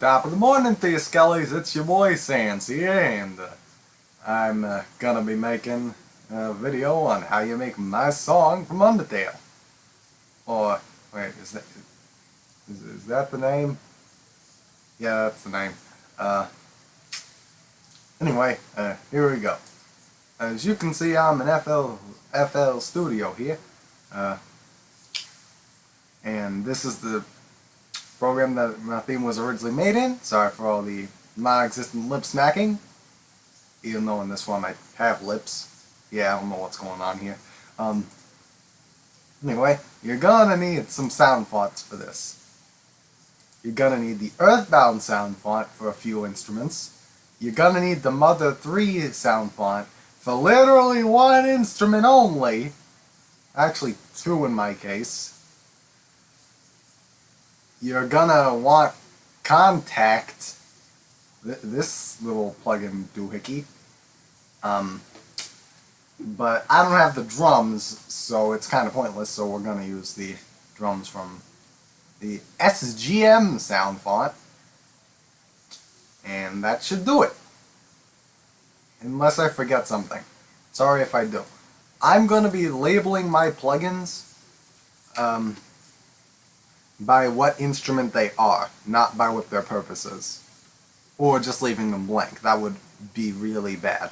Top of the morning to you, Skellies. It's your boy Sans here, and I'm gonna be making a video on how you make my song from Undertale. Or, wait, is that the name? Yeah, that's the name. Anyway, here we go. As you can see, I'm in FL Studio here. Uh, and this is the program that my theme was originally made in. Sorry for all the non-existent lip smacking. Even though in this one I have lips. Yeah, I don't know what's going on here. Anyway, you're gonna need some sound fonts for this. You're gonna need the Earthbound sound font for a few instruments. You're gonna need the Mother 3 sound font for literally one instrument only. Actually, two in my case. You're gonna want Contact, this little plugin doohickey. But I don't have the drums, so it's kind of pointless, so we're gonna use the drums from the SGM sound font. And that should do it. Unless I forget something. Sorry if I do. I'm gonna be labeling my plugins by what instrument they are, not by what their purpose is. Or just leaving them blank. That would be really bad.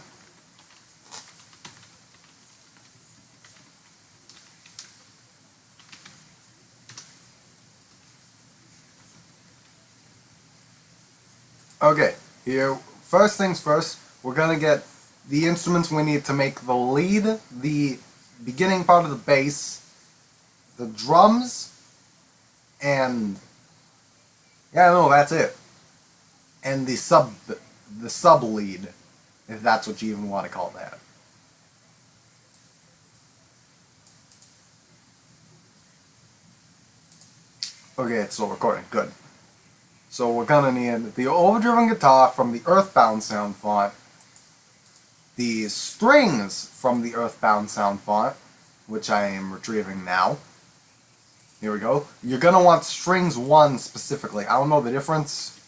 Okay, here, first things first, we're gonna get the instruments we need to make the lead, the beginning part of the bass, the drums, and yeah, no, that's it. And the sub lead, if that's what you even want to call that. Okay, it's still recording. Good. So we're gonna need the overdriven guitar from the Earthbound sound font, the strings from the Earthbound sound font, which I am retrieving now. Here we go. You're gonna want strings 1 specifically. I don't know the difference.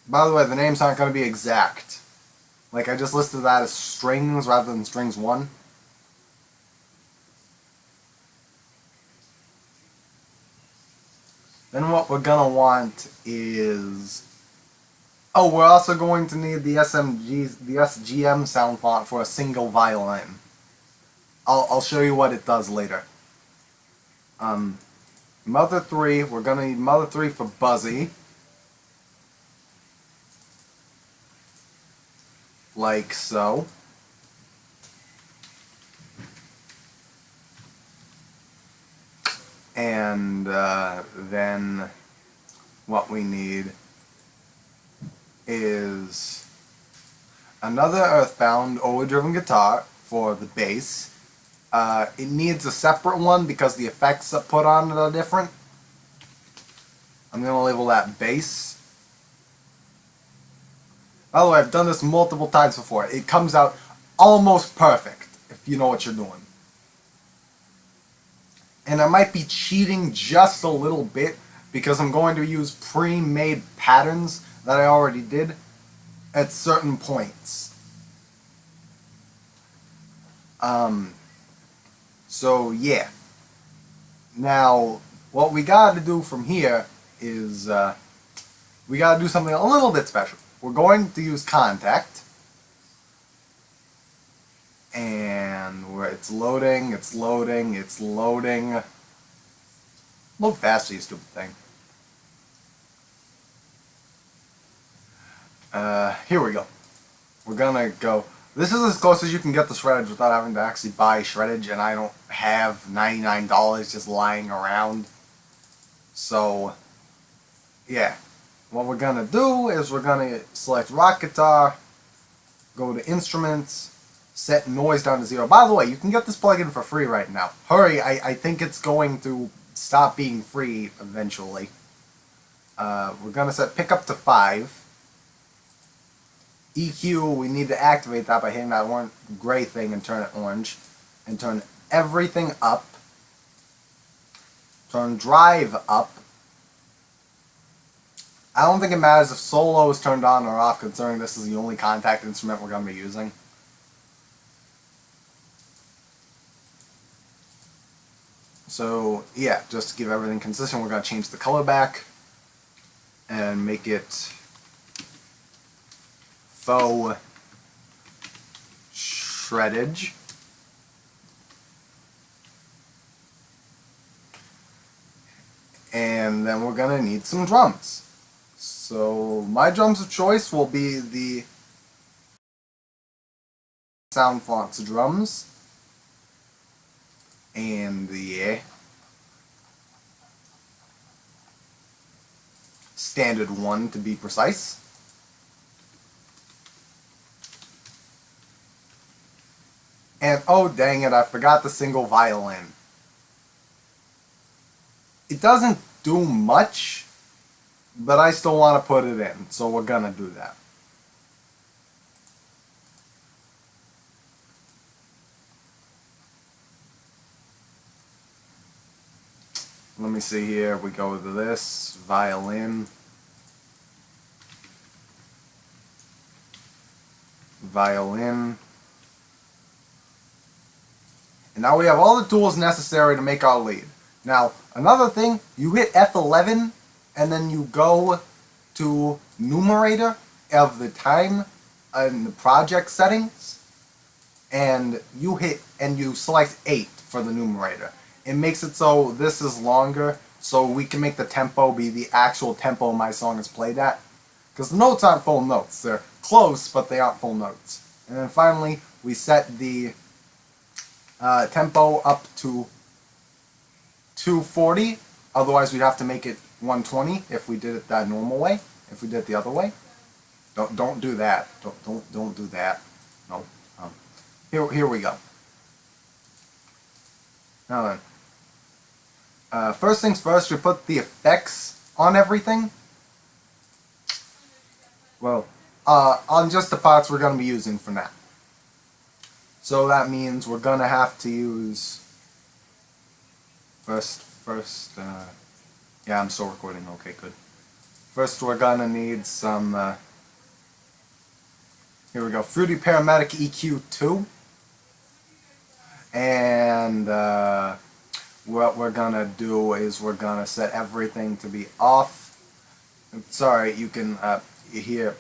By the way, the names aren't gonna be exact. Like, I just listed that as strings rather than strings 1. Then what we're gonna want is... Oh, we're also going to need the SGM sound font for a single violin. I'll show you what it does later. Mother 3, we're gonna need Mother 3 for Buzzy. Like so. And then what we need is another Earthbound overdriven guitar for the bass. It needs a separate one because the effects that put on it are different. I'm going to label that bass. By the way, I've done this multiple times before. It comes out almost perfect if you know what you're doing. And I might be cheating just a little bit because I'm going to use pre-made patterns that I already did at certain points. So yeah. Now, what we gotta do from here is we gotta do something a little bit special. We're going to use Contact. And where it's loading. Load faster, you stupid thing. Here we go. We're gonna go. This is as close as you can get to shreddage without having to actually buy shreddage, and I don't have $99 just lying around. So, yeah. What we're gonna do is we're gonna select rock guitar, go to instruments, set noise down to 0. By the way, you can get this plugin for free right now. Hurry, I think it's going to stop being free eventually. We're going to set pickup to 5. EQ, we need to activate that by hitting that gray thing and turn it orange. And turn everything up. Turn drive up. I don't think it matters if solo is turned on or off, considering this is the only contact instrument we're going to be using. So yeah, just to give everything consistent, we're going to change the color back and make it faux shreddage. And then we're going to need some drums. So my drums of choice will be the Sound Fonts drums and the standard one, to be precise. And oh dang it, I forgot the single violin. It doesn't do much, but I still want to put it in, so we're gonna do that. Let me see here, we go to this, violin, violin, and now we have all the tools necessary to make our lead. Now, another thing, you hit F11, and then you go to numerator of the time in the project settings, and you select 8 for the numerator. It makes it so this is longer, so we can make the tempo be the actual tempo my song is played at. Because the notes aren't full notes. They're close, but they aren't full notes. And then finally, we set the tempo up to 240. Otherwise, we'd have to make it 120 if we did it that normal way. If we did it the other way. Don't do that. Don't do that. No. Here we go. Now then. First things first, we put the effects on everything. Well, on just the parts we're going to be using for now. So that means we're going to have to use... yeah, I'm still recording. Okay, good. First, we're going to need some... here we go. Fruity Paramedic EQ2. And... what we're gonna do is we're gonna set everything to be off. Sorry, you can hear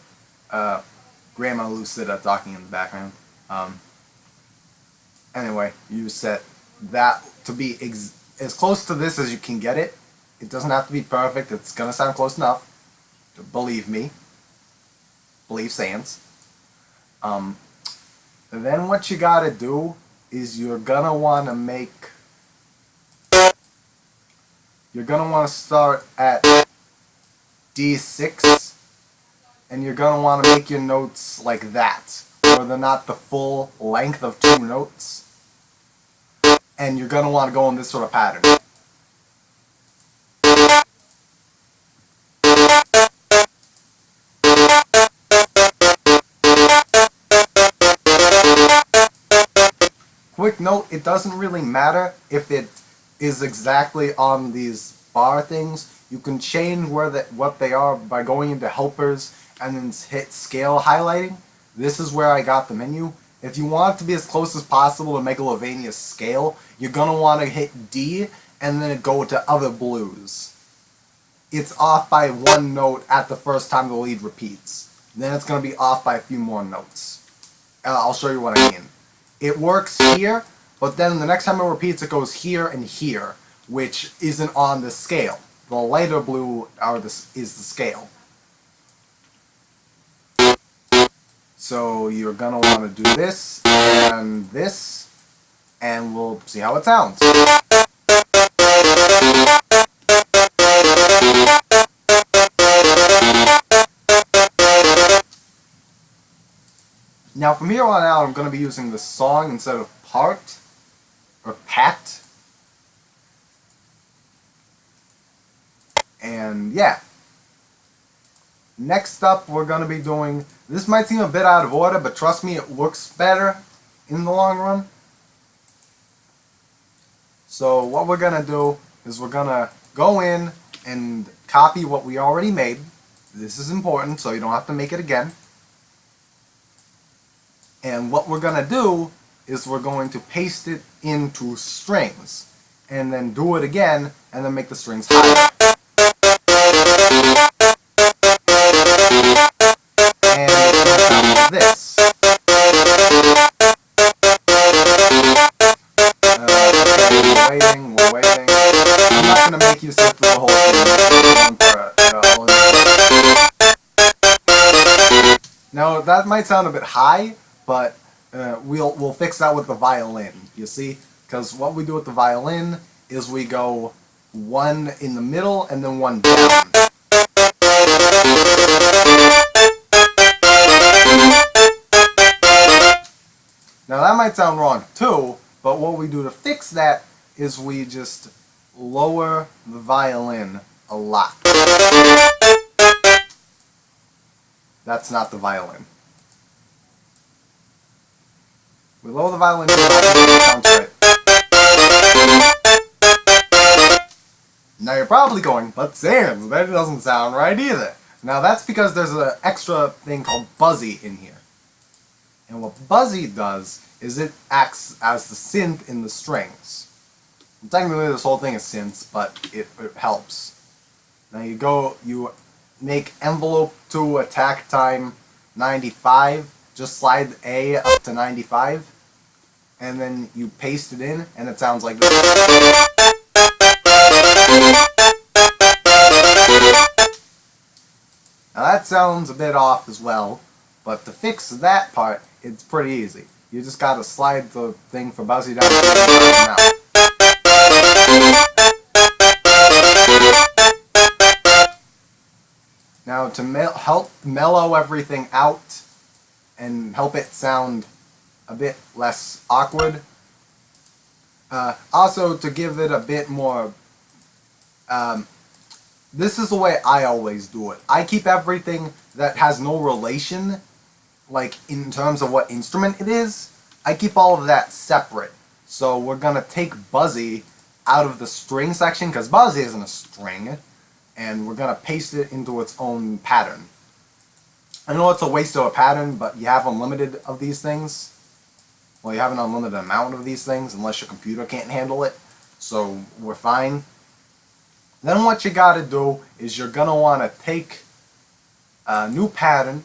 Grandma Lucida talking in the background. Anyway, you set that to be as close to this as you can get it. It doesn't have to be perfect. It's gonna sound close enough. Believe me. Believe Sans. Then what you gotta do is you're gonna want to start at D6, and you're going to want to make your notes like that, where they're not the full length of 2 notes, and you're going to want to go in this sort of pattern. Quick note, it doesn't really matter if it is exactly on these bar things. You can change what they are by going into helpers and then hit scale highlighting. This is where I got the menu. If you want it to be as close as possible to Megalovania's scale, you're going to want to hit D and then go to other blues. It's off by 1 note at the first time the lead repeats. Then it's going to be off by a few more notes. I'll show you what I mean. It works here, but then the next time it repeats, it goes here and here, which isn't on the scale. The lighter blue is the scale. So you're going to want to do this, and we'll see how it sounds. Now from here on out, I'm going to be using the song instead of part, or pat. And yeah. Next up, we're going to be doing, this might seem a bit out of order, but trust me, it looks better in the long run. So what we're going to do is we're going to go in and copy what we already made, This is important, so you don't have to make it again. And what we're going to do is we're going to paste it into strings. And then do it again, and then make the strings higher. And it's going to sound like this. Okay, we're waiting. I'm not going to make you sit through the whole thing. Now, that might sound a bit high, but we'll fix that with the violin, you see? Because what we do with the violin is we go one in the middle and then one down. Now that might sound wrong too, but what we do to fix that is we just lower the violin a lot. That's not the violin. We lower the violin to the sound straight. Now you're probably going, but Sans, that doesn't sound right either. Now that's because there's an extra thing called Buzzy in here. And what Buzzy does is it acts as the synth in the strings. And technically this whole thing is synths, but it helps. Now you make envelope to attack time 95, just slide A up to 95, and then you paste it in, and it sounds like this. Now that sounds a bit off as well, but to fix that part, it's pretty easy. You just gotta slide the thing for Buzzy down now. Now to help mellow everything out and help it sound a bit less awkward, also to give it a bit more, this is the way I always do it. I keep everything that has no relation, like in terms of what instrument it is, I keep all of that separate. So we're gonna take Buzzy out of the string section, because Buzzy isn't a string, and we're gonna paste it into its own pattern. I know it's a waste of a pattern, but you have unlimited of these things. Well, you have an unlimited amount of these things, unless your computer can't handle it. So we're fine. Then what you gotta do is you're gonna wanna take a new pattern,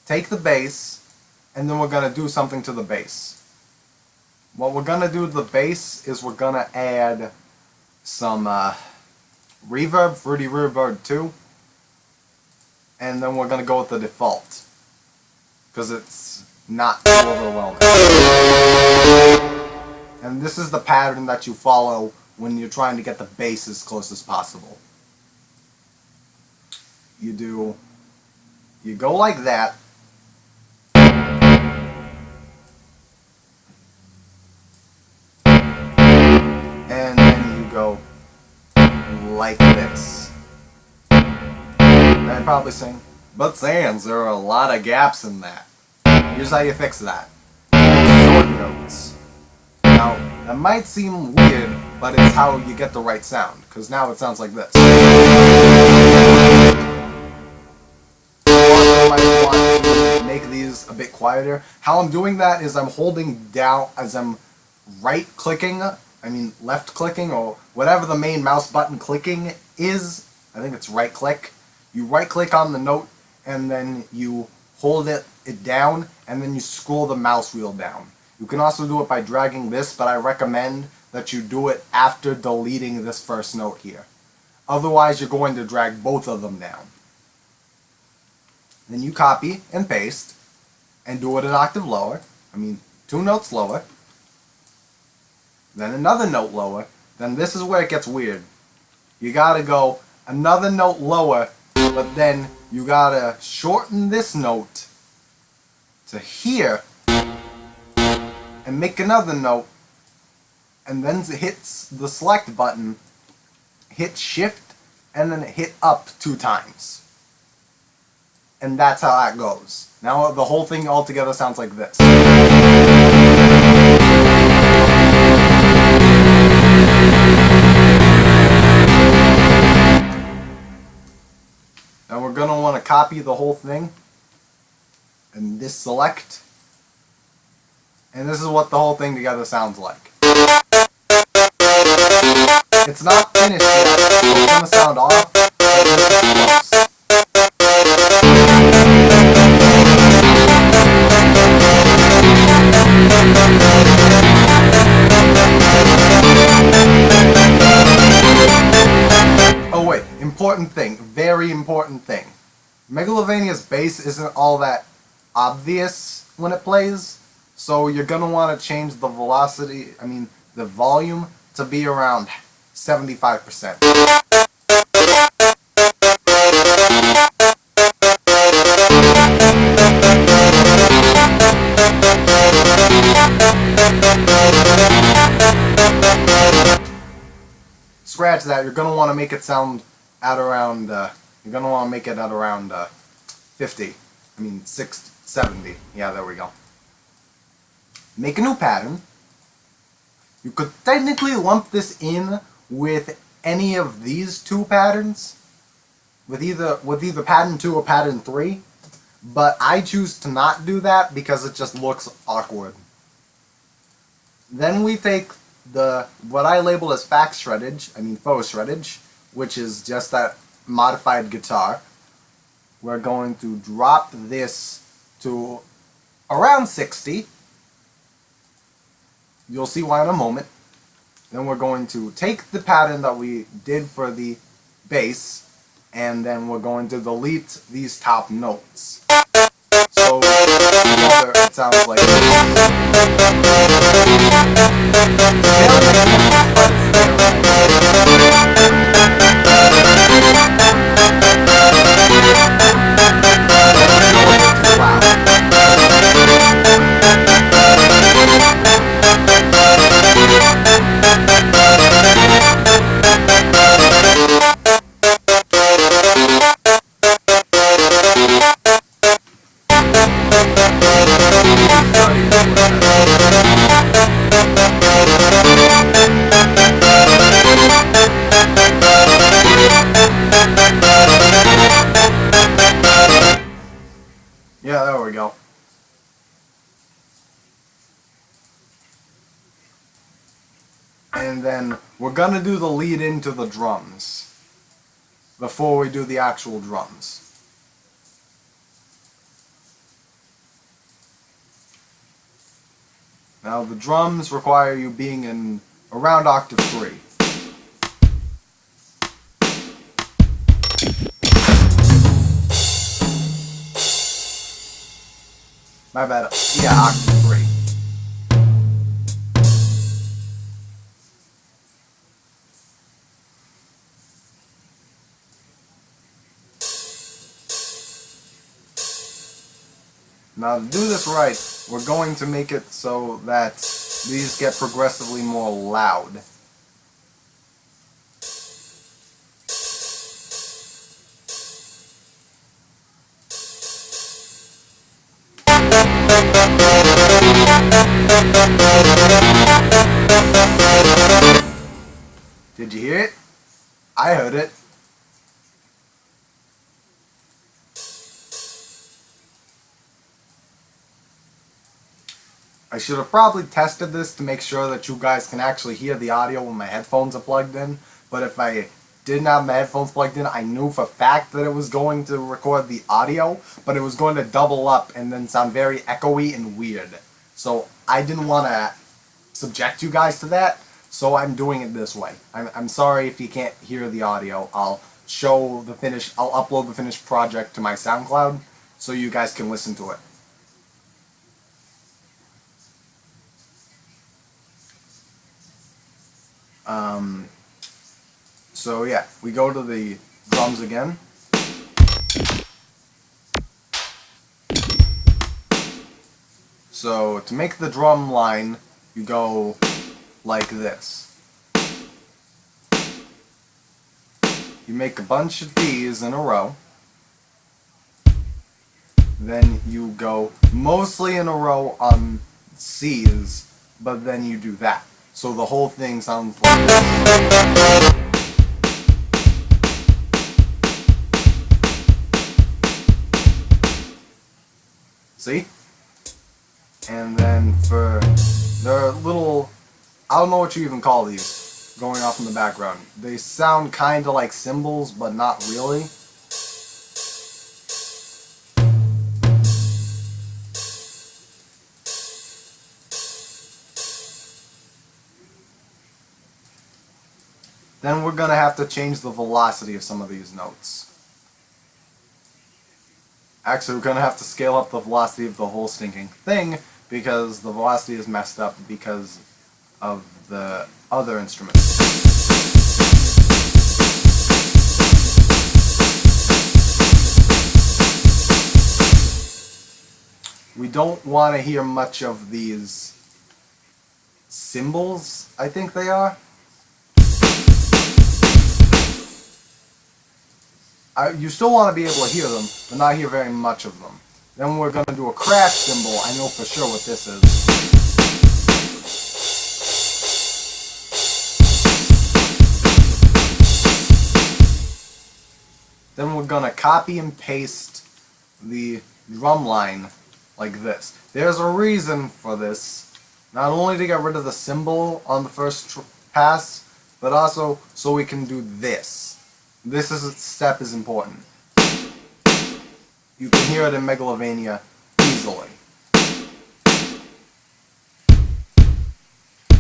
take the bass, and then we're gonna do something to the bass. What we're gonna do to the bass is we're gonna add some reverb, Fruity Reverb 2, and then we're gonna go with the default, because it's not too overwhelming. And this is the pattern that you follow when you're trying to get the bass as close as possible. You go like that, and then you go like this. And I'd probably sing, but Sans, there are a lot of gaps in that. Here's how you fix that. Short notes. Now, that might seem weird, but it's how you get the right sound, because now it sounds like this. You might want to make these a bit quieter. How I'm doing that is I'm holding down, as I'm right-clicking, left-clicking, or whatever the main mouse button clicking is. I think it's right-click. You right-click on the note, and then you hold it down, and then you scroll the mouse wheel down. You can also do it by dragging this, but I recommend that you do it after deleting this first note here. Otherwise, you're going to drag both of them down. Then you copy and paste, and do it an octave lower. 2 notes lower. Then another note lower. Then this is where it gets weird. You gotta go another note lower, but then you gotta shorten this note to here, and make another note, and then it hits the select button, hit shift, and then hit up 2 times. And that's how that goes. Now the whole thing altogether sounds like this. copy the whole thing and this select, and this is what the whole thing together sounds like. It's not finished yet, so it's gonna sound off, but this is close. Oh wait, important thing, very important thing. Megalovania's bass isn't all that obvious when it plays, so you're gonna want to change the velocity, the volume, to be around 75%. Scratch that, you're gonna want to make it sound at around, you're gonna want to make it at around 50. 60, 70. Yeah, there we go. Make a new pattern. You could technically lump this in with any of these two patterns, with either pattern 2 or pattern 3, but I choose to not do that because it just looks awkward. Then we take what I label as faux shreddage, which is just that modified guitar. We're going to drop this to around 60. You'll see why in a moment. Then we're going to take the pattern that we did for the bass, and then we're going to delete these top notes. So together it sounds like yeah, there we go. And then we're gonna do the lead into the drums before we do the actual drums. Now the drums require you being in around octave 3. My bad. Yeah, octave 3. Now to do this right, we're going to make it so that these get progressively more loud. Did you hear it? I heard it. I should have probably tested this to make sure that you guys can actually hear the audio when my headphones are plugged in, but if I didn't have my headphones plugged in, I knew for a fact that it was going to record the audio, but it was going to double up and then sound very echoey and weird. So I didn't want to subject you guys to that, so I'm doing it this way. I'm sorry if you can't hear the audio. I'll upload the finished project to my SoundCloud so you guys can listen to it. So yeah, we go to the drums again. So to make the drum line, you go like this. You make a bunch of these in a row. Then you go mostly in a row on C's, but then you do that. So the whole thing sounds like this. See? And then for the little, I don't know what you even call these, going off in the background. They sound kind of like cymbals, but not really. Then we're going to have to change the velocity of some of these notes. Actually, we're going to have to scale up the velocity of the whole stinking thing, because the velocity is messed up because of the other instruments. We don't want to hear much of these cymbals, I think they are. You still want to be able to hear them, but not hear very much of them. Then we're going to do a crash cymbal. I know for sure what this is. Then we're going to copy and paste the drum line like this. There's a reason for this. Not only to get rid of the cymbal on the first pass, but also so we can do this. This step is important. You can hear it in Megalovania easily.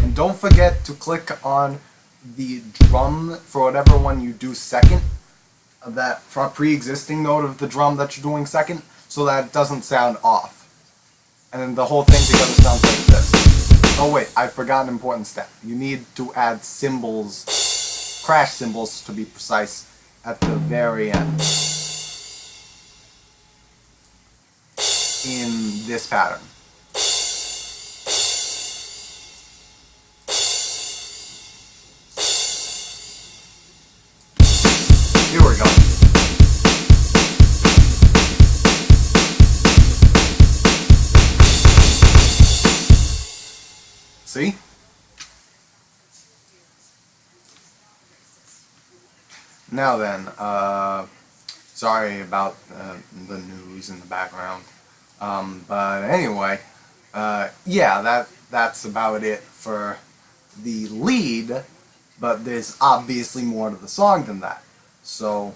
And don't forget to click on the drum for whatever one you do second, that pre-existing note of the drum that you're doing second, so that it doesn't sound off. And then the whole thing together sounds like this. Oh wait, I forgot an important step. You need to add cymbals, crash cymbals to be precise, at the very end. In this pattern. Here we go. See? Now then, sorry about the news in the background. But anyway, yeah, that's about it for the lead, but there's obviously more to the song than that. So,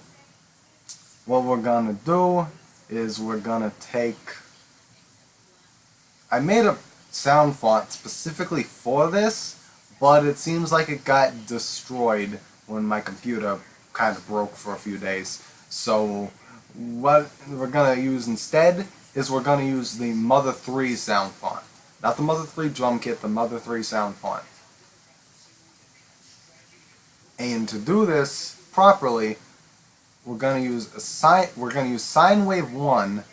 what we're gonna do is we're gonna take... I made a sound font specifically for this, but it seems like it got destroyed when my computer kind of broke for a few days. So, what we're gonna use instead is we're going to use the Mother 3 sound font. Not the Mother 3 drum kit, the Mother 3 sound font. And to do this properly, we're going to use sine wave 1,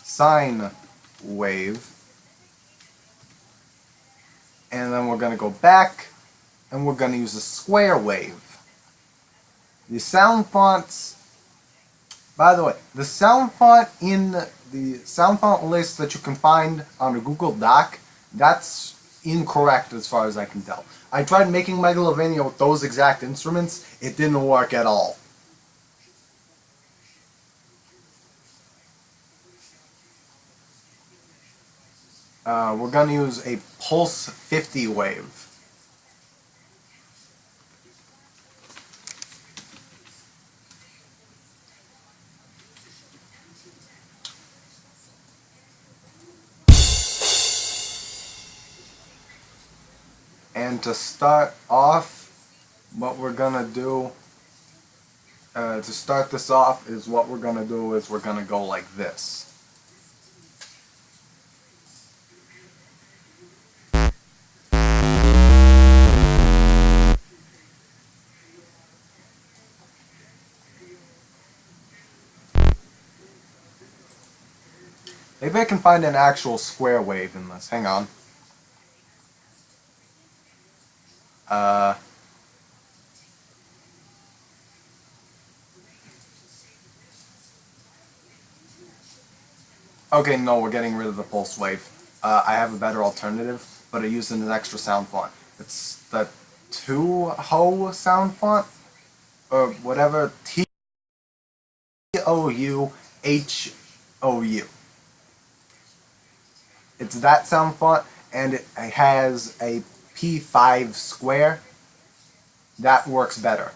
sine wave, and then we're going to go back and we're going to use a square wave. The sound fonts, by the way, the sound font in the sound font list that you can find on a Google Doc, that's incorrect as far as I can tell. I tried making Megalovania with those exact instruments, it didn't work at all. We're going to use a Pulse 50 wave. And to start off, what we're gonna do, to start this off, is what we're gonna do is we're gonna go like this. Maybe I can find an actual square wave in this. Hang on. Okay, no, we're getting rid of the pulse wave. I have a better alternative, but I used an extra sound font. It's the Touhou sound font, or whatever, Touhou OU. It's that sound font, and it has a P5 square. That works better.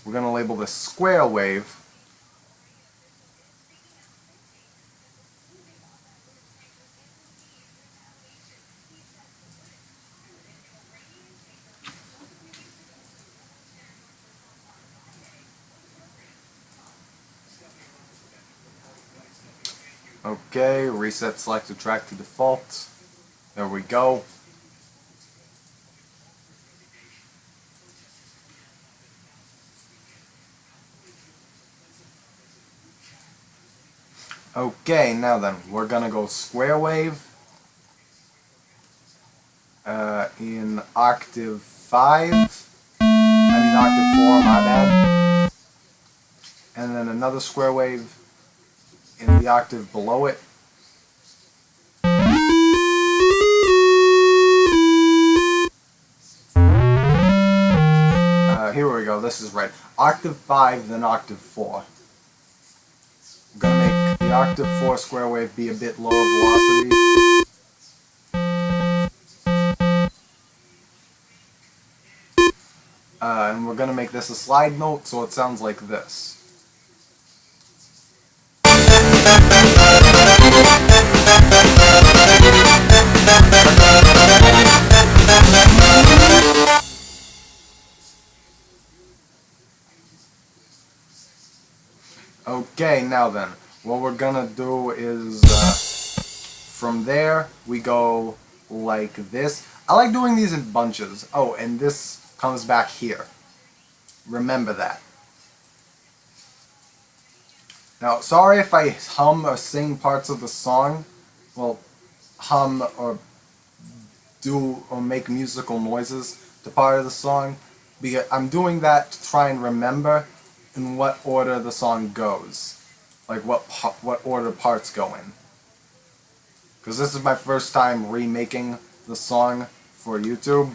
We're going to label this square wave. Okay, reset selected track to default. There we go. Okay, now then, we're gonna go square wave in octave 5. Octave 4, my bad. And then another square wave in the octave below it. Here we go, this is right. Octave 5, then octave 4. I'm gonna make the octave 4 square wave be a bit lower velocity. And we're gonna make this a slide note so it sounds like this. Okay, now then, what we're gonna do is, from there, we go like this. I like doing these in bunches. Oh, and this comes back here. Remember that. Now, sorry if I hum or sing parts of the song. Well, hum or do or make musical noises to part of the song, because I'm doing that to try and remember in what order the song goes, like what order parts go in. Because this is my first time remaking the song for YouTube,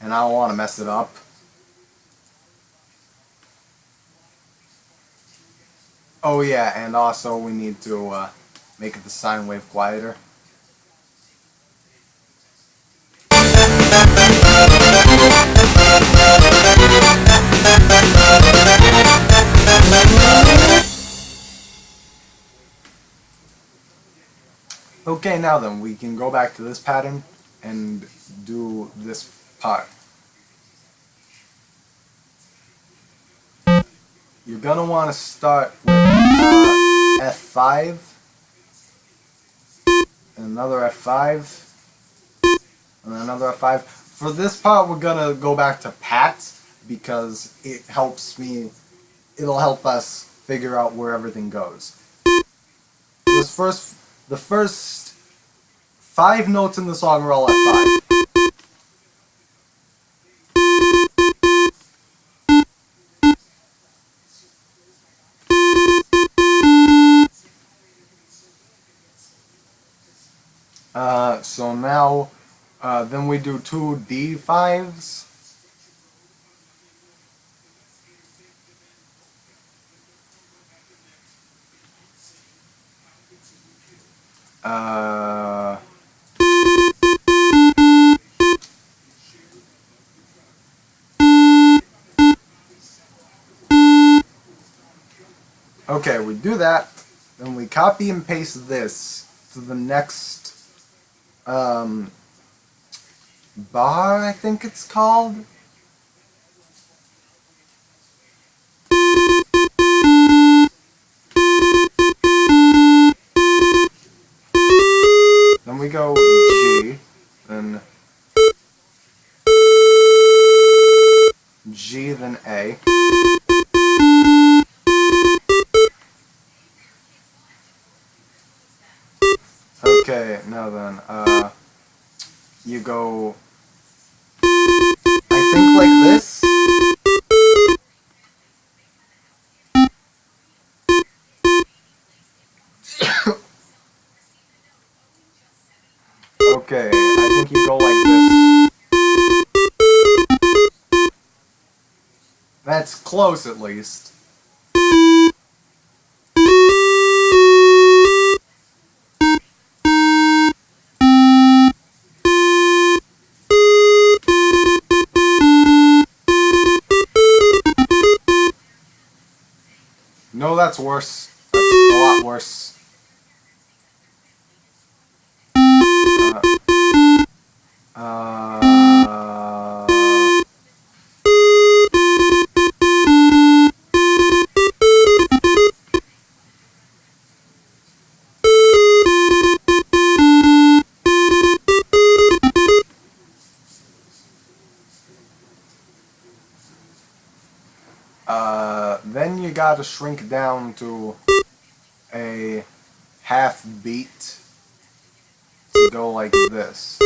and I don't want to mess it up. Oh yeah, and also we need to make the sine wave quieter. Okay, now then, we can go back to this pattern and do this part. You're gonna want to start with F5, and another F5, and another F5. For this part, we're gonna go back to pat because it helps me. It'll help us figure out where everything goes. The first 5 notes in the song are all F5. So now, then we do 2 D5s. Okay, we do that, then we copy and paste this to the next bar, I think it's called. Then we go G, then G, then A. Okay, now then, you go, I think like this. Okay, I think you go like this. close at least. No, that's worse. That's a lot worse. Then you gotta shrink down to a half beat to go like this.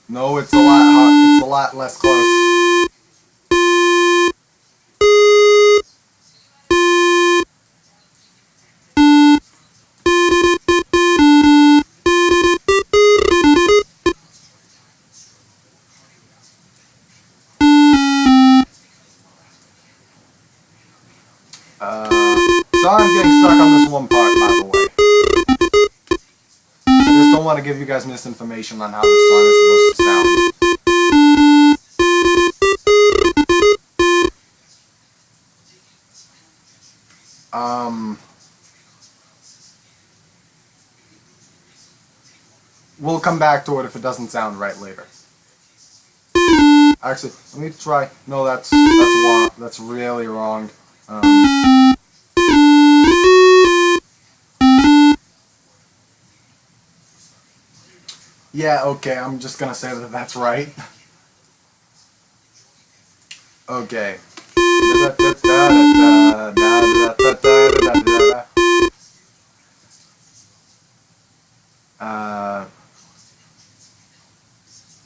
No, it's a lot hard. It's a lot less close. Sorry I'm getting stuck on this one part, by the way. I just don't want to give you guys misinformation on how this song is supposed to sound. We'll come back to it if it doesn't sound right later. Actually, let me try. No, that's wrong. That's really wrong. Yeah, okay, I'm just gonna say that that's right. Okay.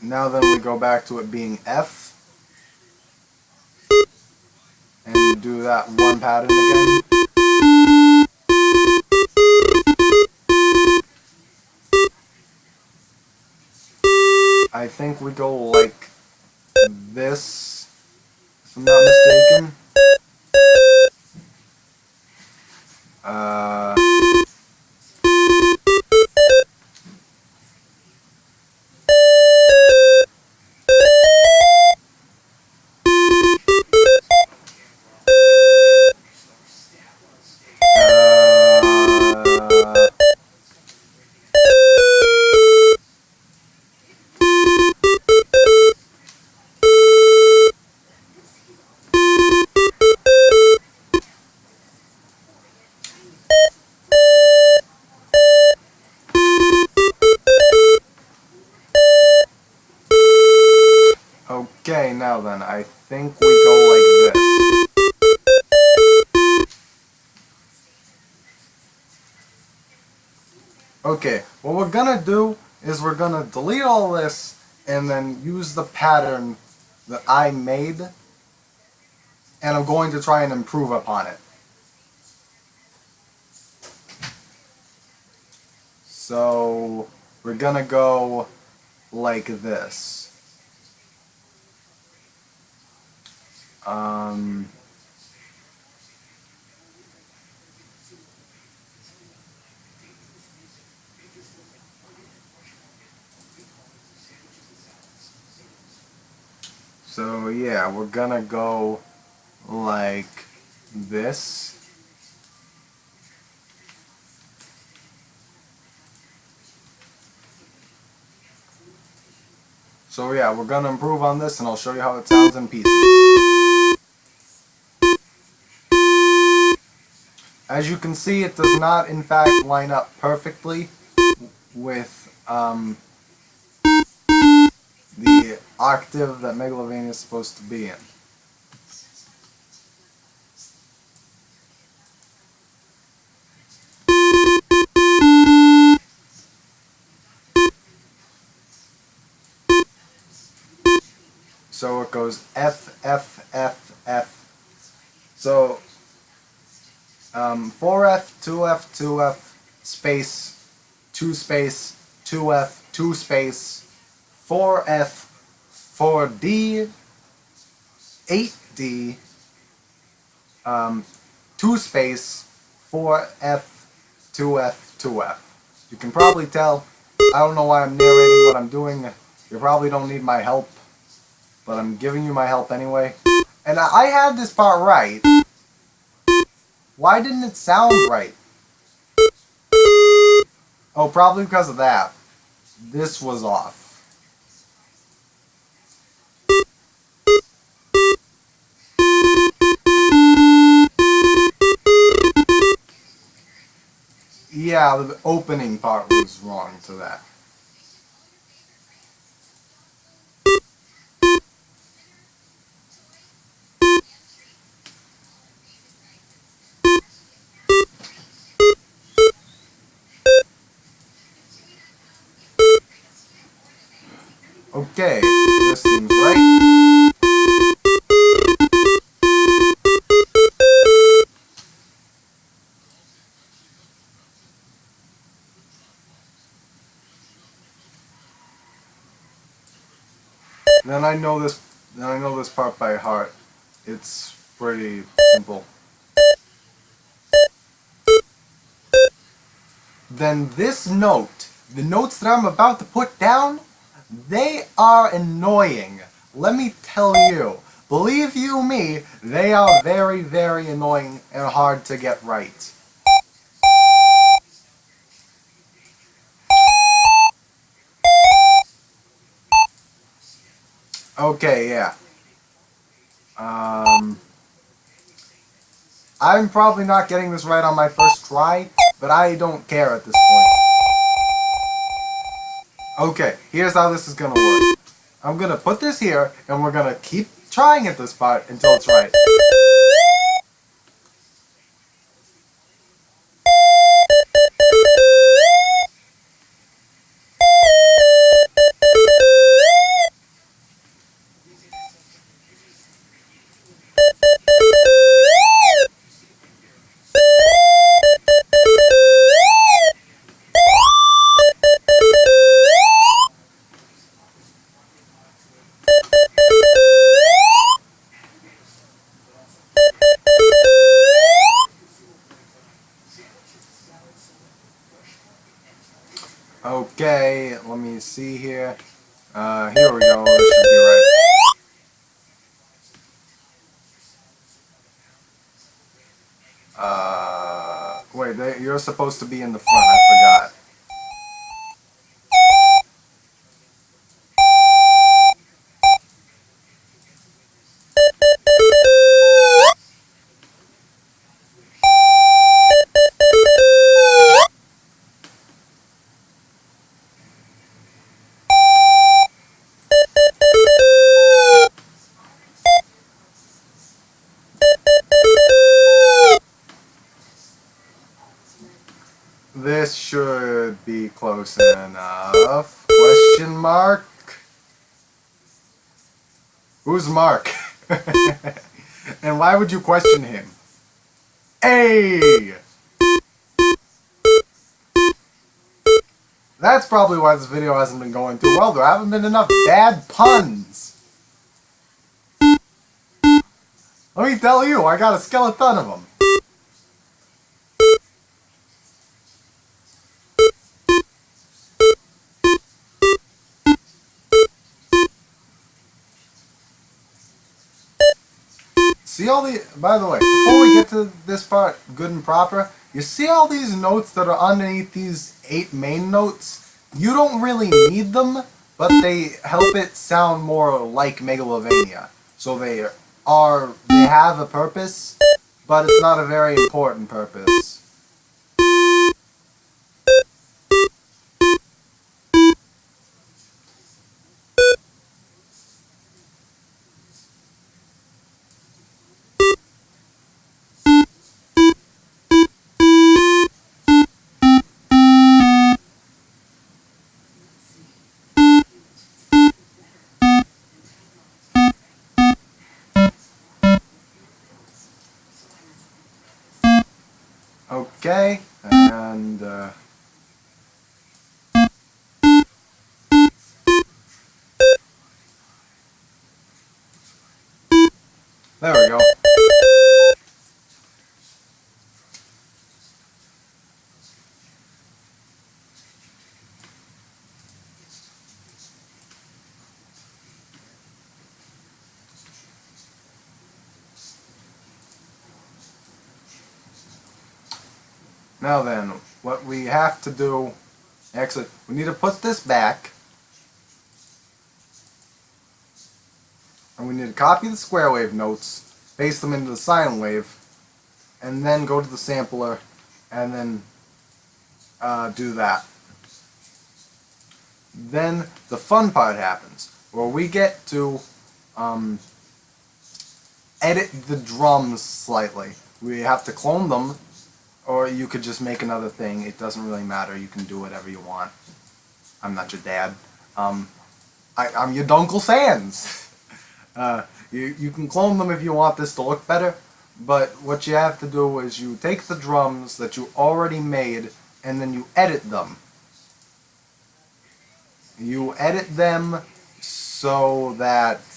Now then we go back to it being F. And do that one pattern again. I think we go like this, if I'm not mistaken. Okay, now then, I think we go like this. Okay, what we're gonna do is we're gonna delete all this and then use the pattern that I made, and I'm going to try and improve upon it. So, we're gonna go like this. So yeah, we're gonna go like this. So yeah, we're gonna improve on this and I'll show you how it sounds in pieces. As you can see, it does not in fact line up perfectly with the octave that Megalovania is supposed to be in. So it goes F, F, F, F. So 4F, 2F, 2F, space, 2 space, 2F, 2 space, 4F, 4D, 8D, 2 space, 4F, 2F, 2F. You can probably tell, I don't know why I'm narrating what I'm doing. You probably don't need my help, but I'm giving you my help anyway. And I had this part right. Why didn't it sound right? Oh, probably because of that. This was off. Yeah, the opening part was wrong to that. Okay, this seems right. Then I know this part by heart. It's pretty simple. Then this note, the notes that I'm about to put down, they are annoying. Let me tell you. Believe you me, they are very, very annoying and hard to get right. Okay, yeah. I'm probably not getting this right on my first try, but I don't care at this point. Okay, here's how this is gonna work. I'm gonna put this here, and we're gonna keep trying at this part until it's right. Okay, let me see here. Here we go. This should be right. Wait, you're supposed to be in the front. I forgot. This should be close enough. Question mark? Who's Mark? And why would you question him? Hey! That's probably why this video hasn't been going too well. There haven't been enough bad puns. Let me tell you, I got a skeleton of them. See all the, by the way, before we get to this part good and proper, you see all these notes that are underneath these 8 main notes? You don't really need them, but they help it sound more like Megalovania. So they have a purpose, but it's not a very important purpose. Okay, and there we go. Now then, what we have to do, actually, we need to put this back, and we need to copy the square wave notes, paste them into the sine wave, and then go to the sampler, and then do that. Then the fun part happens, where we get to edit the drums slightly. We have to clone them, or you could just make another thing. It doesn't really matter. You can do whatever you want. I'm not your dad. I'm your Dunkle Sans. You can clone them if you want this to look better, but what you have to do is you take the drums that you already made and then you edit them. You edit them so that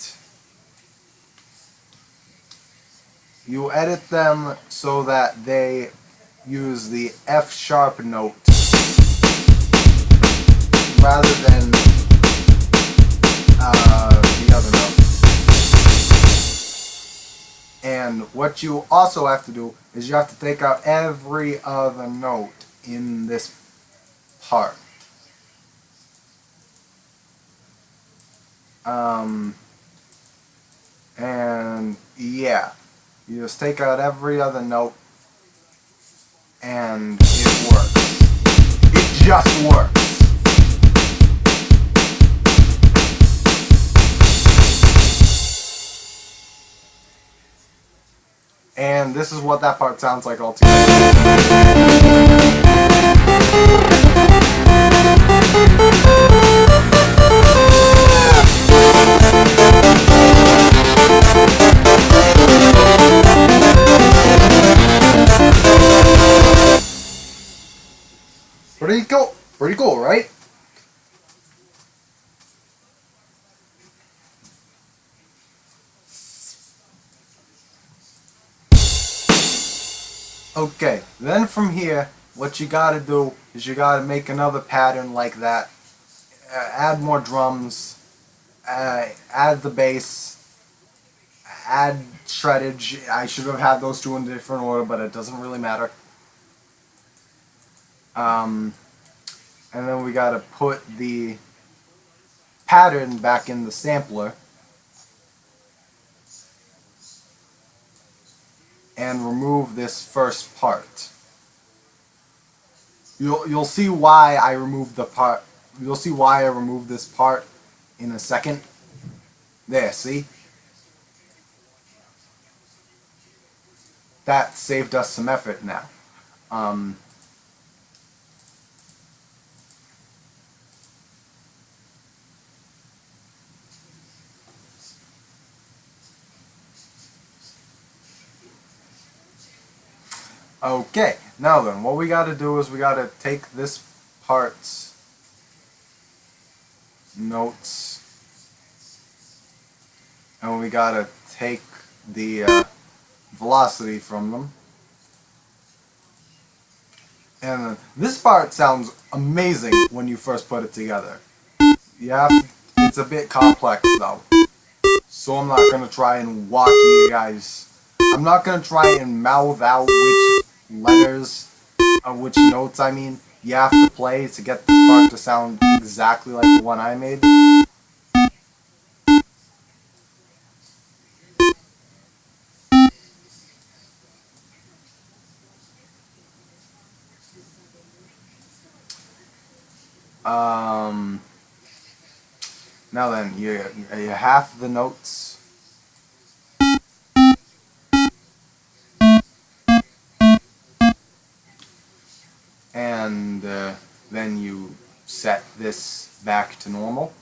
they use the F sharp note rather than the other note. And what you also have to do is you have to take out every other note in this part. And yeah, you just take out every other note and it works. It just works. And this is what that part sounds like altogether. Pretty cool, right? Okay, then from here, what you gotta do is you gotta make another pattern like that. Add more drums, add the bass, add shreddage. I should have had those two in a different order, but it doesn't really matter. And then we gotta put the pattern back in the sampler and remove this first part. You'll see why I removed the part. You'll see why I removed this part in a second. There, see? That saved us some effort now. Okay, now then, what we gotta do is we gotta take this part's notes and we gotta take the velocity from them. And this part sounds amazing when you first put it together. It's a bit complex though. So I'm not gonna try and walk you guys. I'm not gonna try and mouth out which letters, which notes I mean. you have to play to get this part to sound exactly like the one I made. Now then, you have the notes. And then you set this back to normal.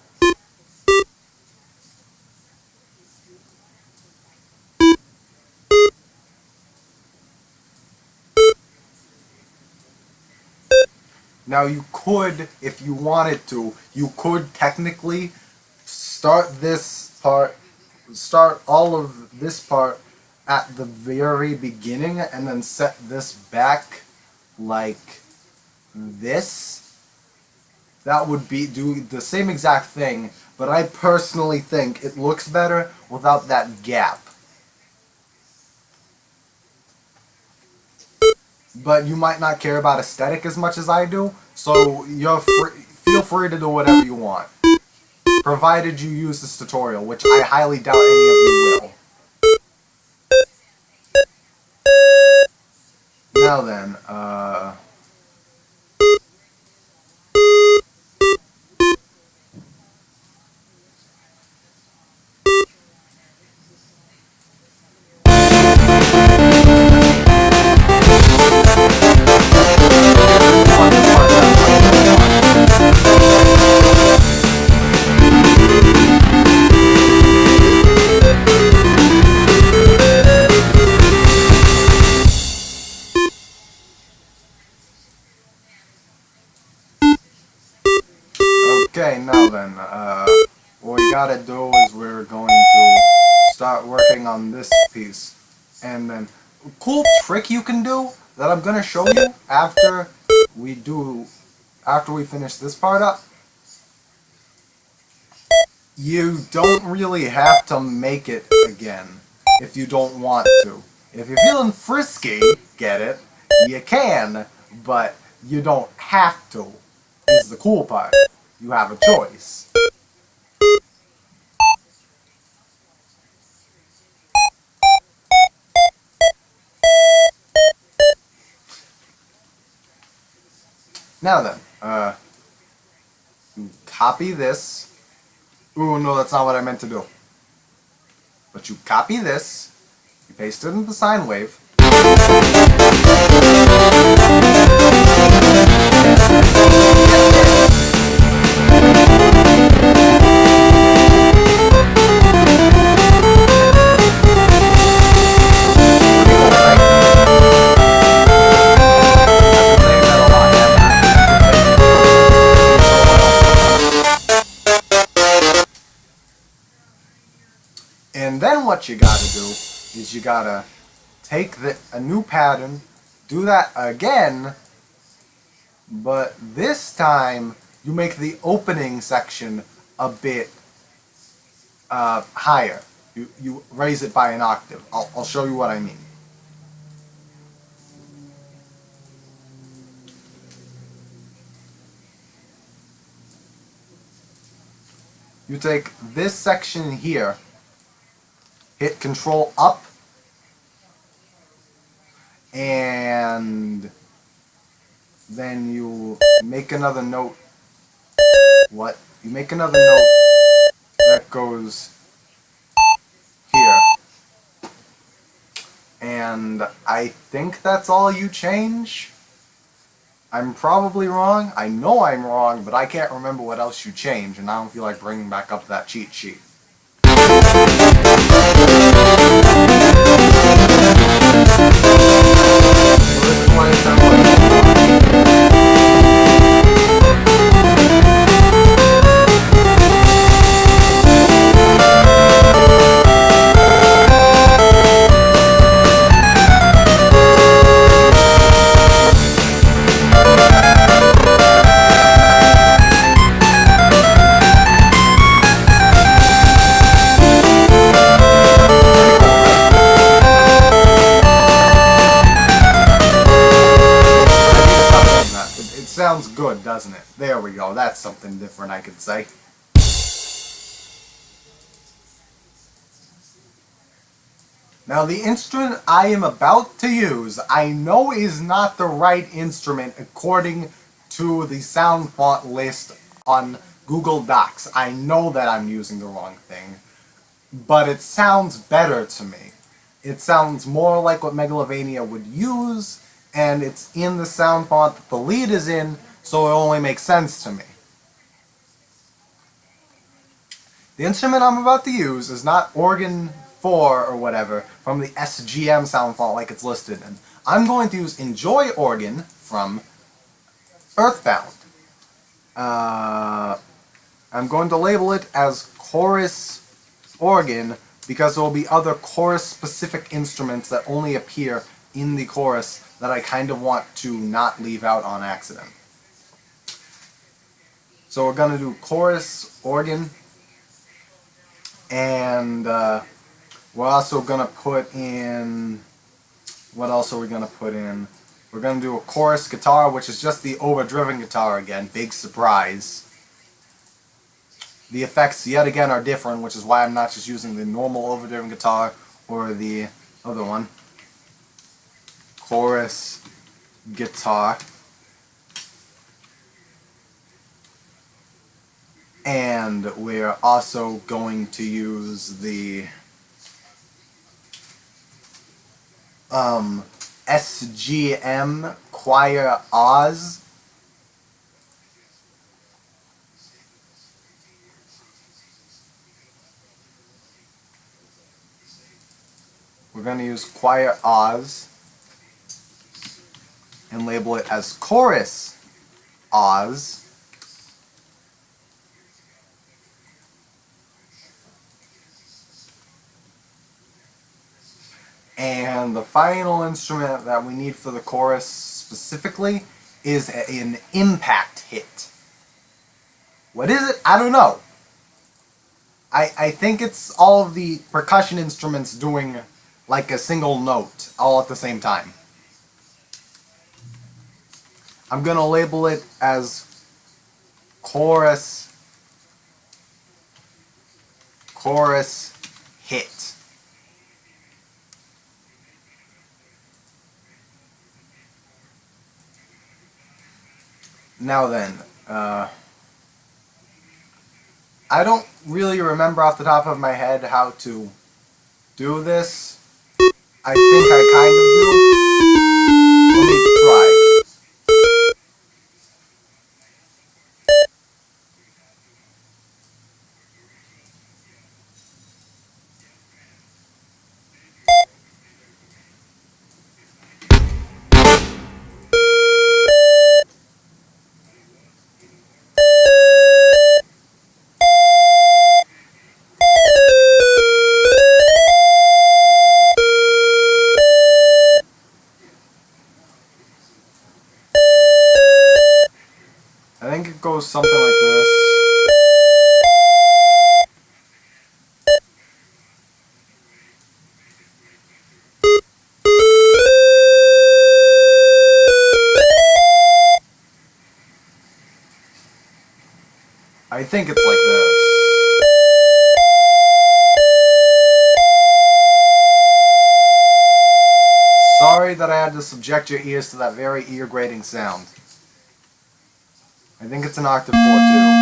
Now you could, if you wanted to, you could technically start all of this part at the very beginning and then set this back like this. That would be do the same exact thing, but I personally think it looks better without that gap. But you might not care about aesthetic as much as I do, so feel free to do whatever you want. Provided you use this tutorial, which I highly doubt any of you will. Now then, okay, now then, what we gotta do is we're going to start working on this piece. And then, a cool trick you can do that I'm gonna show you after we finish this part up. You don't really have to make it again if you don't want to. If you're feeling frisky, get it, you can, but you don't have to, is the cool part. You have a choice. Now then, you copy this. Ooh, no, that's not what I meant to do. But you copy this, you paste it into the sine wave. And then what you gotta do is you gotta take a new pattern, do that again, but this time you make the opening section a bit higher. You raise it by an octave. I'll show you what I mean. You take this section here, hit Control up, and then you make another note. What? You make another note that goes here. And I think that's all you change. I'm probably wrong. I know I'm wrong, but I can't remember what else you change, and I don't feel like bringing back up that cheat sheet. sounds good, doesn't it? There we go. That's something different I could say. Now the instrument I am about to use, I know is not the right instrument according to the sound font list on Google Docs. I know that I'm using the wrong thing, but it sounds better to me. It sounds more like what Megalovania would use, and it's in the sound font that the lead is in, so it only makes sense to me. The instrument I'm about to use is not organ 4 or whatever from the SGM sound font like it's listed in. I'm going to use Enjoy Organ from Earthbound. I'm going to label it as Chorus Organ because there will be other chorus-specific instruments that only appear in the chorus that I kind of want to not leave out on accident. So we're going to do Chorus Organ, and we're also going to put in... What else are we going to put in? We're going to do a chorus guitar, which is just the overdriven guitar again. Big surprise. The effects, yet again, are different, which is why I'm not just using the normal overdriven guitar or the other one. Chorus guitar. And we're also going to use the SGM Choir Oz. We're going to use Choir Oz and label it as Chorus Oz. And the final instrument that we need for the chorus specifically is an impact hit. What is it? I don't know. I think it's all of the percussion instruments doing like a single note all at the same time. I'm going to label it as chorus hit. Now then, I don't really remember off the top of my head how to do this. I think I kind of do. Let me try. I think it goes something like this. I think it's like this. Sorry that I had to subject your ears to that very ear-grating sound. I think it's an octave 4 too.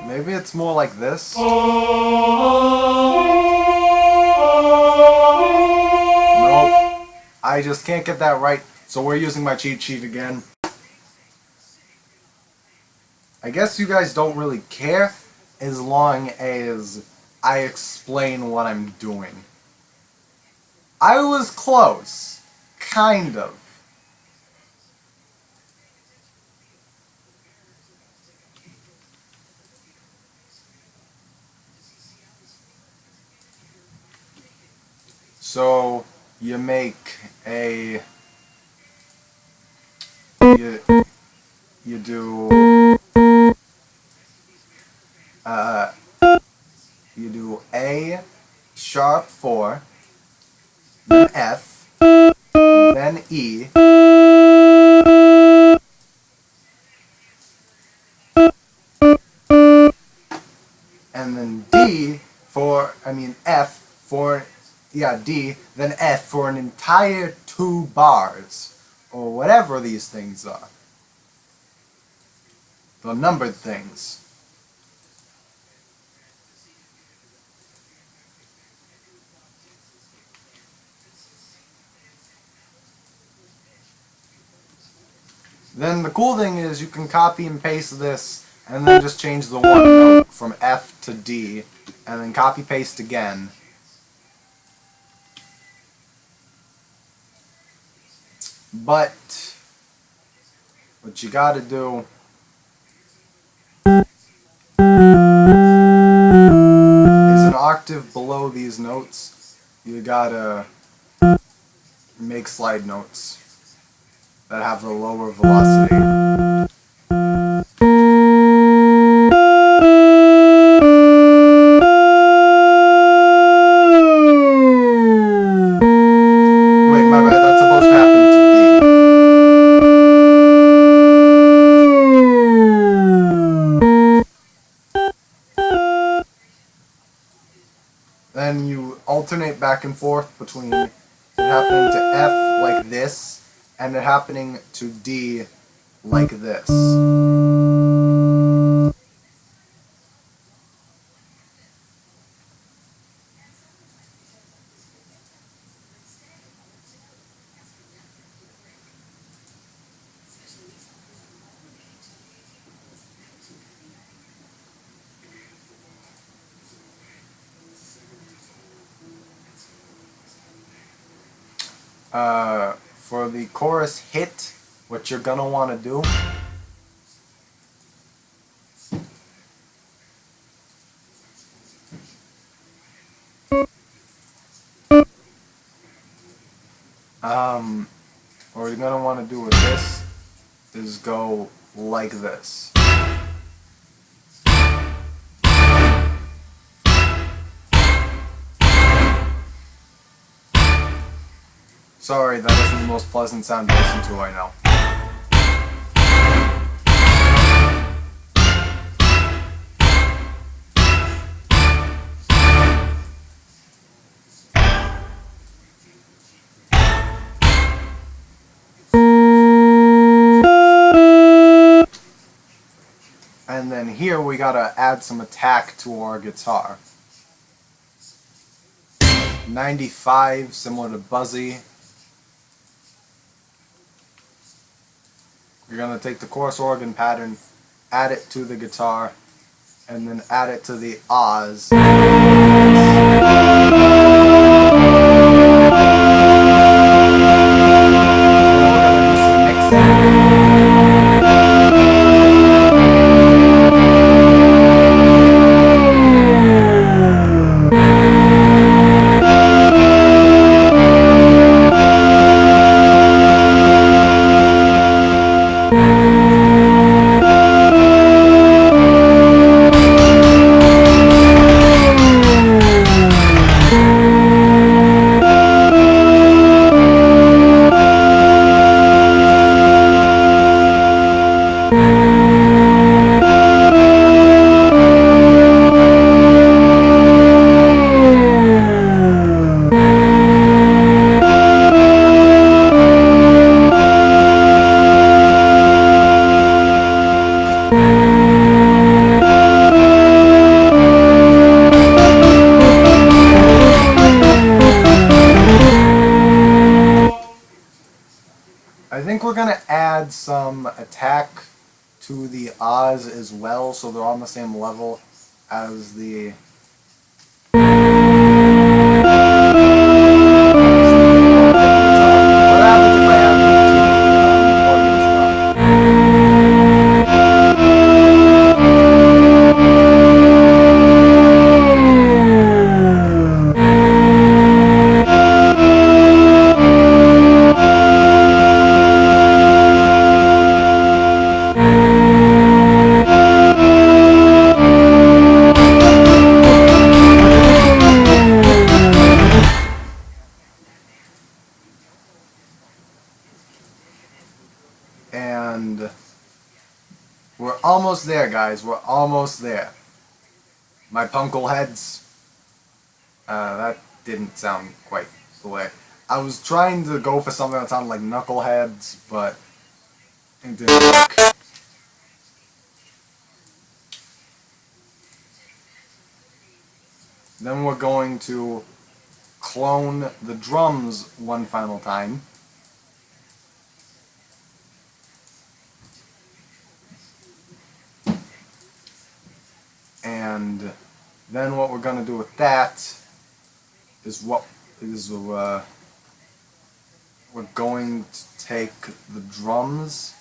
Maybe it's more like this. Nope. I just can't get that right, so we're using my cheat sheet again. I guess you guys don't really care as long as I explain what I'm doing. I was close. kind of. So you make a you do uh, you do A sharp 4, then F, then E, and then F for, D, then F for an entire 2 bars, or whatever these things are. The numbered things. Then the cool thing is you can copy and paste this and then just change the one note from F to D and then copy paste again. But what you gotta do is an octave below these notes, you gotta make slide notes that have a lower velocity. Wait, my bad, that's supposed to happen to D. Then you alternate back and forth between it happening to F like this and it happening to D like this. For the chorus hit, what you're gonna want to do what you're gonna want to do with this is go like this. Sorry, that isn't the most pleasant sound to listen to, I know. And then here we gotta add some attack to our guitar. 95, similar to Buzzy. You're gonna take the chorus organ pattern, add it to the guitar, and then add it to the Oz. I think we're gonna add some attack to the Oz as well, so they're on the same level as the what happened And we're almost there, guys. We're almost there. My punkle heads. That didn't sound quite the way. I was trying to go for something that sounded like knuckleheads, but it didn't work. Then we're going to clone the drums one final time. And then what we're going to do with that is we're going to take the drums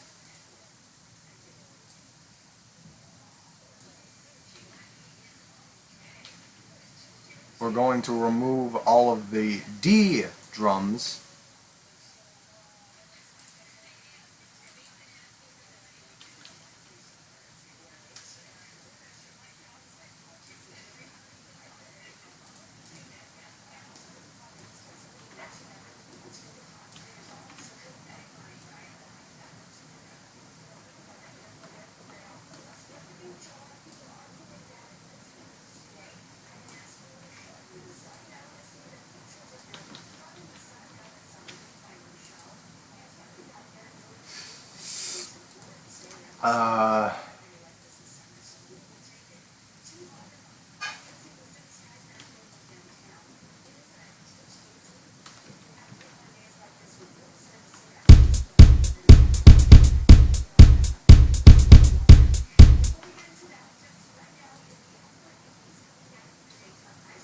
we're going to remove all of the D drums.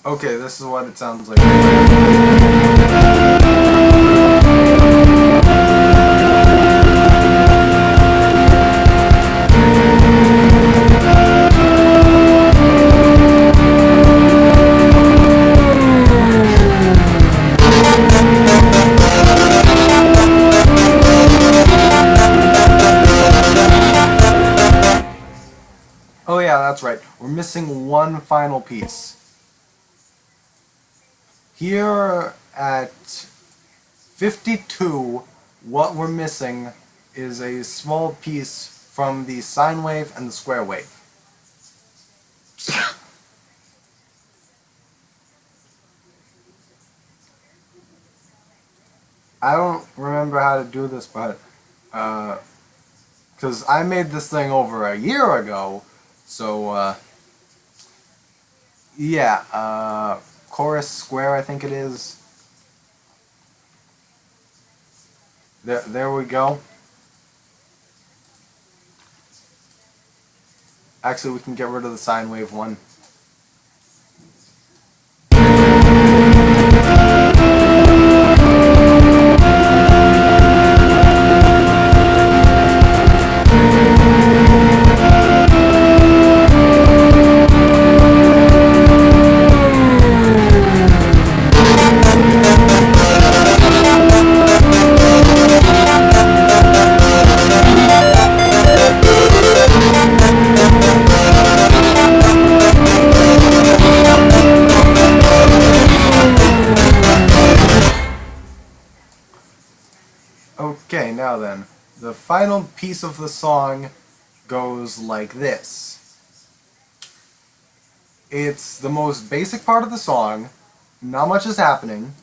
Okay, this is what it sounds like. Oh yeah, that's right. We're missing one final piece. Here at 52, what we're missing is a small piece from the sine wave and the square wave. I don't remember how to do this, but because I made this thing over a year ago, so yeah, chorus square I think it is. There we go. Actually, we can get rid of the sine wave one. Okay, now then, the final piece of the song goes like this. It's the most basic part of the song, not much is happening.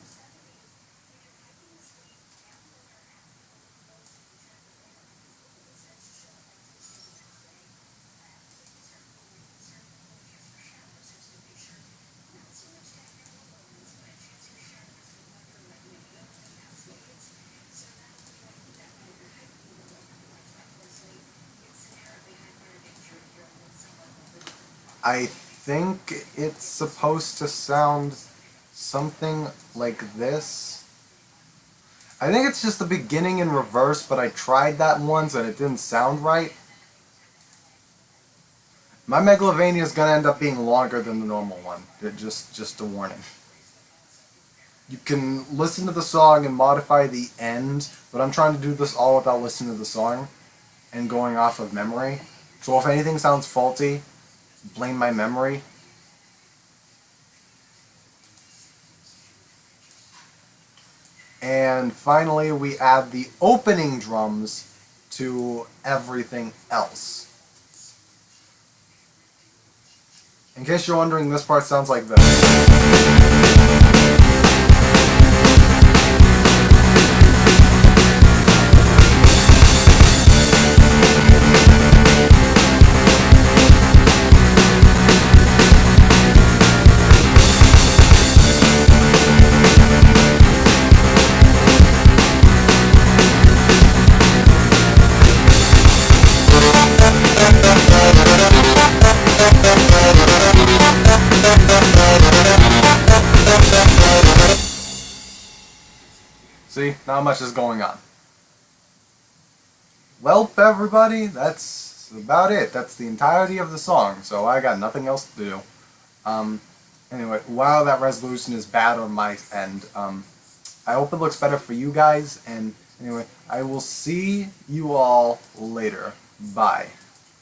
I think it's supposed to sound something like this. I think it's just the beginning in reverse, but I tried that once and it didn't sound right. My Megalovania is going to end up being longer than the normal one. Just a warning. You can listen to the song and modify the end, but I'm trying to do this all without listening to the song and going off of memory. So if anything sounds faulty, blame my memory. And finally, we add the opening drums to everything else. In case you're wondering, this part sounds like this. See, not much is going on. Well, everybody, that's about it. That's the entirety of the song, so I got nothing else to do. Anyway, while that resolution is bad on my end, I hope it looks better for you guys, and anyway, I will see you all later. Bye.